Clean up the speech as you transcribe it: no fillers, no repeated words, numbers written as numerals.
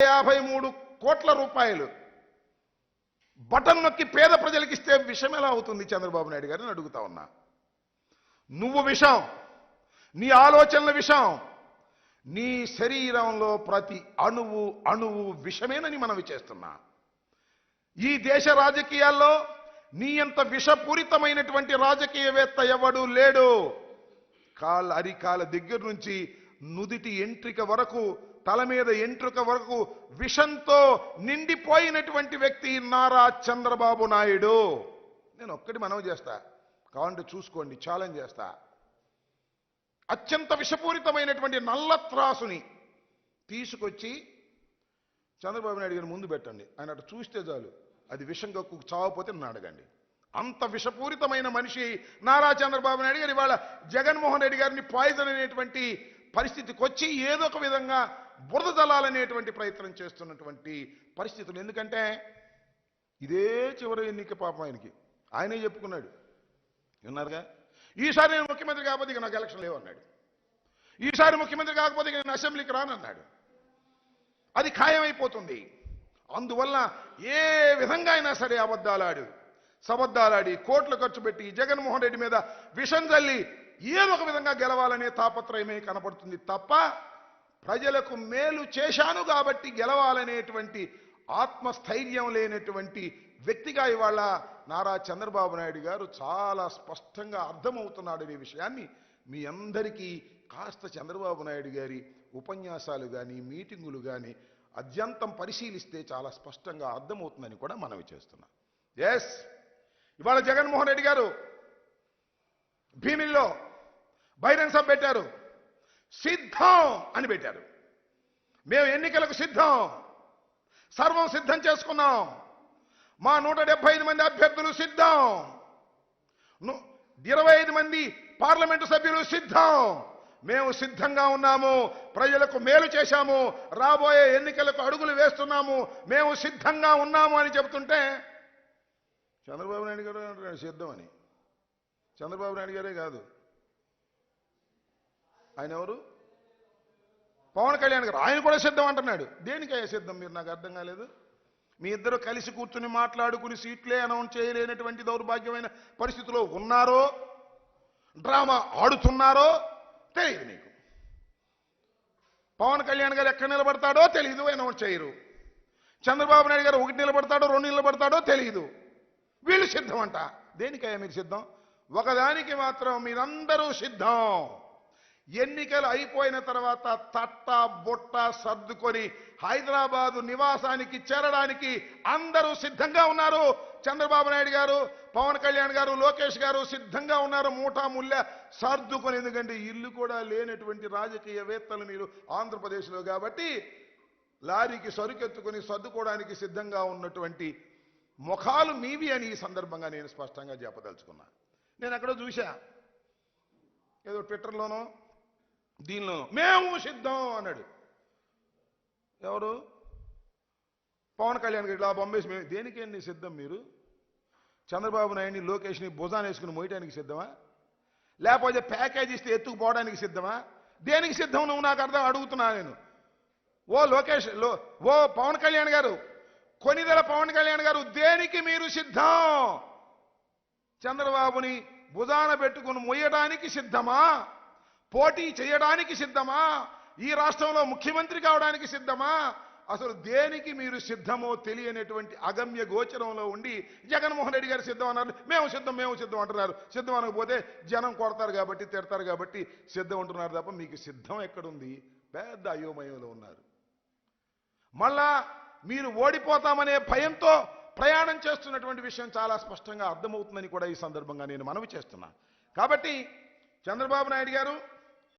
53 కోట్ల రూపాయలు బటన్ నొక్కి పేద ప్రజలకు ఇస్తే విషం ఎలా అవుతుంది చంద్రబాబు నాయుడు గారిని అడుగుతా ఉన్నా. నువ్వు విషం, నీ ఆలోచనల విషం, నీ శరీరంలో ప్రతి అణువు అణువు విషమేనని మనవి చేస్తున్నా. ఈ దేశ రాజకీయాల్లో నీ అంత విషపూరితమైనటువంటి రాజకీయవేత్త ఎవడు లేడు. అరికాల దగ్గర నుంచి నుదిటి ఎంట్రిక వరకు, తల మీద ఎంట్రుక వరకు విషంతో నిండిపోయినటువంటి వ్యక్తి నారా చంద్రబాబు నాయుడు. నేను ఒక్కటి మనవి చేస్తా, కావాలంటే చూసుకోండి, ఛాలెంజ్ చేస్తా. అత్యంత విషపూరితమైనటువంటి నల్ల త్రాసుని తీసుకొచ్చి చంద్రబాబు నాయుడు గారిని ముందు పెట్టండి. ఆయన అటు చూస్తే చాలు, అది విషం కక్కు చావపోతే నన్ను అడగండి. అంత విషపూరితమైన మనిషి నారా చంద్రబాబు నాయుడు గారు ఇవాళ జగన్మోహన్ రెడ్డి గారిని పాయిజన్ అనేటువంటి పరిస్థితికి వచ్చి ఏదో ఒక విధంగా బురద జల్లాలనేటువంటి ప్రయత్నం చేస్తున్నటువంటి పరిస్థితులు. ఎందుకంటే ఇదే చివరి ఎన్నిక పాపం ఆయనకి, ఆయనే చెప్పుకున్నాడు, విన్నారుగా, ఈసారి నేను ముఖ్యమంత్రి కాకపోతే ఇక నాకు ఎలక్షన్ లేవన్నాడు. ఈసారి ముఖ్యమంత్రి కాకపోతే ఇక నేను అసెంబ్లీకి రానన్నాడు. అది ఖాయమైపోతుంది. అందువల్ల ఏ విధంగా అయినా సరే సబద్దాలాడి కోట్లు ఖర్చు పెట్టి జగన్మోహన్ రెడ్డి మీద విషం జల్లి ఏదో ఒక విధంగా గెలవాలనే తాపత్రయమే కనపడుతుంది తప్ప ప్రజలకు మేలు చేశాను కాబట్టి గెలవాలనేటువంటి ఆత్మస్థైర్యం లేనటువంటి వ్యక్తిగా ఇవాళ నారా చంద్రబాబు నాయుడు గారు చాలా స్పష్టంగా అర్థమవుతున్నాడనే విషయాన్ని మీ అందరికీ కాస్త చంద్రబాబు నాయుడు గారి ఉపన్యాసాలు కానీ మీటింగులు కానీ అద్యంతం పరిశీలిస్తే చాలా స్పష్టంగా అర్థమవుతుందని కూడా మనవి చేస్తున్నాం. ఎస్, ఇవాళ జగన్మోహన్ రెడ్డి గారు భీమిల్లో బహిరంగ సభ పెట్టారు. సిద్ధం అని పెట్టారు. మేము ఎన్నికలకు సిద్ధం, సర్వం సిద్ధం చేసుకున్నాం, మా 175 మంది అభ్యర్థులు సిద్ధం, 25 మంది పార్లమెంటు సభ్యులు సిద్ధం, మేము సిద్ధంగా ఉన్నాము, ప్రజలకు మేలు చేశాము, రాబోయే ఎన్నికలకు అడుగులు వేస్తున్నాము, మేము సిద్ధంగా ఉన్నాము అని చెబుతుంటే చంద్రబాబు నాయుడు గారు అంటున్నాడు సిద్ధం అని. చంద్రబాబు నాయుడు గారే కాదు, ఆయన ఎవరు, పవన్ కళ్యాణ్ గారు, ఆయన కూడా సిద్ధం అంటున్నాడు. దేనికయ్యా సిద్ధం? మీరు నాకు అర్థం కాలేదు. మీ ఇద్దరు కలిసి కూర్చుని మాట్లాడుకుని సీట్లే అనౌన్స్ చేయలేనటువంటి దౌర్భాగ్యమైన పరిస్థితిలో ఉన్నారో, డ్రామా ఆడుతున్నారో తెలియదు నీకు. పవన్ కళ్యాణ్ గారు ఎక్కడ నిలబడతాడో తెలియదు, అనౌన్స్ చేయరు. చంద్రబాబు నాయుడు గారు 1 నిలబడతాడో 2 నిలబడతాడో తెలియదు. వీళ్ళు సిద్ధం అంట. దేనికయ్యా మీరు సిద్ధం? ఒకదానికి మాత్రం మీరందరూ సిద్ధం. ఎన్నికలు అయిపోయిన తర్వాత తట్ట బొట్ట సర్దుకొని హైదరాబాదు నివాసానికి చేరడానికి అందరూ సిద్ధంగా ఉన్నారు. చంద్రబాబు నాయుడు గారు, పవన్ కళ్యాణ్ గారు, లోకేష్ గారు సిద్ధంగా ఉన్నారు. మూటా ముళ్ళ సర్దుకొని, ఎందుకంటే ఇల్లు కూడా లేనటువంటి రాజకీయవేత్తలు మీరు ఆంధ్రప్రదేశ్లో కాబట్టి లారీకి సరుకెత్తుకొని సర్దుకోవడానికి సిద్ధంగా ఉన్నటువంటి ముఖాలు మీవి అని ఈ సందర్భంగా నేను స్పష్టంగా చెప్పదలుచుకున్నా. నేను అక్కడ చూశా, ఏదో ట్విట్టర్లోనో దీనిలోనో మేము సిద్ధం అన్నాడు. ఎవరు? పవన్ కళ్యాణ్ గారు ఇలా బొంబేసి మేము దేనికేంటి సిద్ధం? మీరు చంద్రబాబు నాయుడిని లోకేష్ని భుజాన్ని వేసుకుని మోయటానికి సిద్ధమా? లేకపోతే ప్యాకేజ్ ఇస్తే ఎత్తుకుపోవడానికి సిద్ధమా? దేనికి సిద్ధం నువ్వు నాకు అర్థం అడుగుతున్నా నేను. ఓ లోకేష్, ఓ పవన్ కళ్యాణ్ గారు, కొనిదెల పవన్ కళ్యాణ్ గారు, దేనికి మీరు సిద్ధం? చంద్రబాబుని భుజాన పెట్టుకుని మొయ్యడానికి సిద్ధమా? పోటీ చేయడానికి సిద్ధమా? ఈ రాష్ట్రంలో ముఖ్యమంత్రి కావడానికి సిద్ధమా? అసలు దేనికి మీరు సిద్ధమో తెలియనటువంటి అగమ్య గోచరంలో ఉండి జగన్మోహన్ రెడ్డి గారు సిద్ధం అన్నారు. మేము సిద్ధం అంటున్నారు. సిద్ధం అనకపోతే జనం కొడతారు కాబట్టి, తిడతారు కాబట్టి సిద్ధం అంటున్నారు తప్ప మీకు సిద్ధం ఎక్కడుంది? పెద్ద అయోమయంలో ఉన్నారు. మళ్ళా మీరు ఓడిపోతామనే భయంతో ప్రయాణం చేస్తున్నటువంటి విషయం చాలా స్పష్టంగా అర్థమవుతుందని కూడా ఈ సందర్భంగా నేను మనవి చేస్తున్నా. కాబట్టి చంద్రబాబు నాయుడు గారు